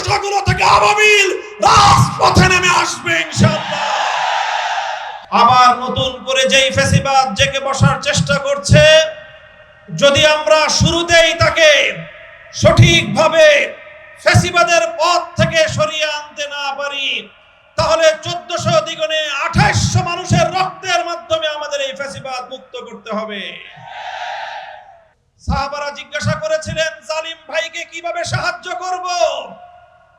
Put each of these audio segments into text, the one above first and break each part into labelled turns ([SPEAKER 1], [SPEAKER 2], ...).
[SPEAKER 1] মাদ্রাসাগুলো থেকে আবাবিল রাজপথে নেমে আসবে ইনশাআল্লাহ। আবার নতুন করে যেই ফ্যাসিবাদ জেগে বসার চেষ্টা করছে, যদি আমরা শুরুতেই তাকে সঠিকভাবে ফ্যাসিবাদের পথ থেকে সরিয়ে আনতে না পারি, তাহলে 1400 দ্বিগুণে 2800 মানুষের রক্তের মাধ্যমে আমাদের এই ফ্যাসিবাদ মুক্ত করতে হবে। সাহাবারা জিজ্ঞাসা করেছিলেন, জালিম ভাইকে কিভাবে সাহায্য করব?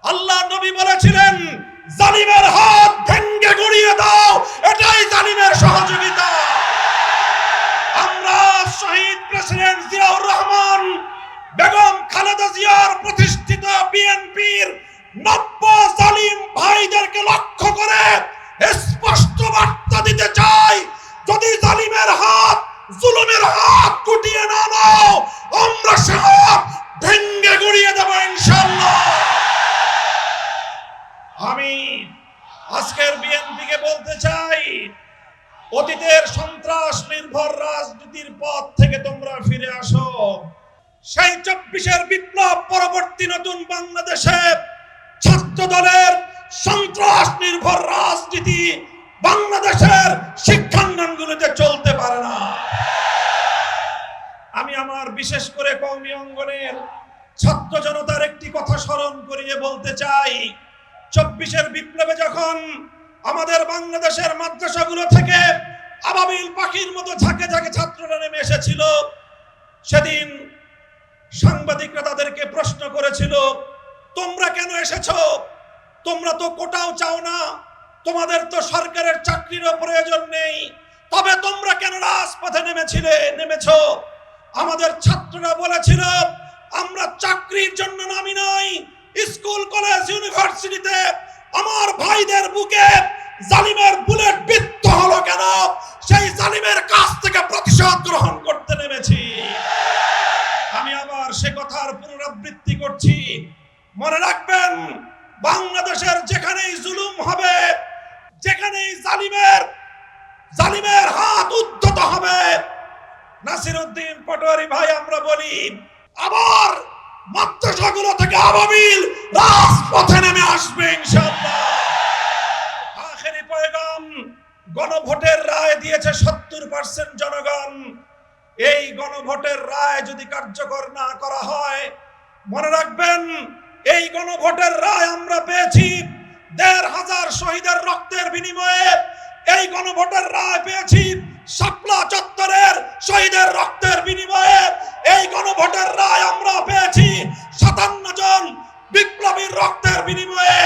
[SPEAKER 1] আল্লাহ নবী বলেছিলেন, জালিমের হাত ভেঙে গুঁড়িয়ে দাও, এটাই জালিমের সহযোগিতা। আমরা শহীদ প্রেসিডেন্ট জিয়াউর রহমান, বেগম খালেদা জিয়ার প্রতিষ্ঠিত বিএনপির 90 জালিম ভাইদেরকে লক্ষ্য করে স্পষ্ট বার্তা দিতে চাই, যদি জালিমের হাত, জুলুমের হাত গুটিয়ে না নাও, আমরা সব ভেঙে গুঁড়িয়ে দেব ইনশাআল্লাহ। আমি আজকের বিএনপিকে বলতে চাই, অতীতের সন্ত্রাস নির্ভর রাজনীতির পথ থেকে তোমরা ফিরে আসো। সেই 24-এর বিপ্লব পরবর্তী নতুন বাংলাদেশে ছাত্র দলের সন্ত্রাস নির্ভর রাজনীতি বাংলাদেশের শিক্ষাঙ্গনগুলোতে চলতে পারে না। আমি আমার বিশেষ করে কওমি অঙ্গনের ছাত্র জনতার একটি কথা স্মরণ করিয়ে বলতে চাই, 24-এর বিপ্লবে যখন আমাদের বাংলাদেশের মাদ্রাসাগুলো থেকে আবাবিল পাখির মতো ঝাঁকে ঝাঁকে ছাত্ররা নেমে এসেছিল, সেদিন সাংবাদিকরা তাদেরকে প্রশ্ন করেছিল, তোমরা কেন এসেছো? তোমরা তো কোটাও চাও না, তোমাদের তো সরকারের চাকরিরও প্রয়োজন নেই, তবে তোমরা কেন রাজপথে নেমেছো? আমাদের ছাত্ররা বলেছিল, আমরা চাকরির জন্য নামি নাই, স্কুল কলেজ ইউনিভার্সিটিতে আমার ভাইদের বুকে জালিমের বুলেট বিদ্ধ হলো কেন, সেই জালিমের কাছ থেকে প্রতিশোধ গ্রহণ করতে নেমেছি। আমি আবার সে কথার পুনরাবৃত্তি করছি, মনে রাখবেন, বাংলাদেশের যেখানেই জুলুম হবে, যেখানেই জালিমের হাত উদ্ধত হবে, নাসিরউদ্দিন পাটোয়ারি ভাই আমরা বলি, আবার মাদ্রাসাগুলো থেকে আবাবিল রাজপথে নেমে আসবে ইনশাআল্লাহ। আখেরি পয়গাম, গণভোটের রায় দিয়েছে 70% জনগণ। এই গণভোটের রায় যদি কার্যকর না করা হয়, মনে রাখবেন, এই গণভোটের রায় আমরা পেয়েছি 1500 শহীদের রক্তের বিনিময়ে। এই গণভোটের রায় পেয়েছি শাপলা চত্বরের শহীদের রক্তের বিনিময়ে। এই গণভোটের রায় আমরা পেয়েছি 57 জন বিপ্লবীর রক্তের বিনিময়ে।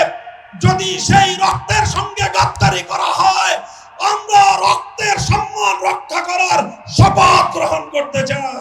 [SPEAKER 1] যদি সেই রক্তের সঙ্গে গাদ্দারি করা হয়, আমরা রক্তের সম্মান রক্ষা করার শপথ গ্রহণ করতে চাই।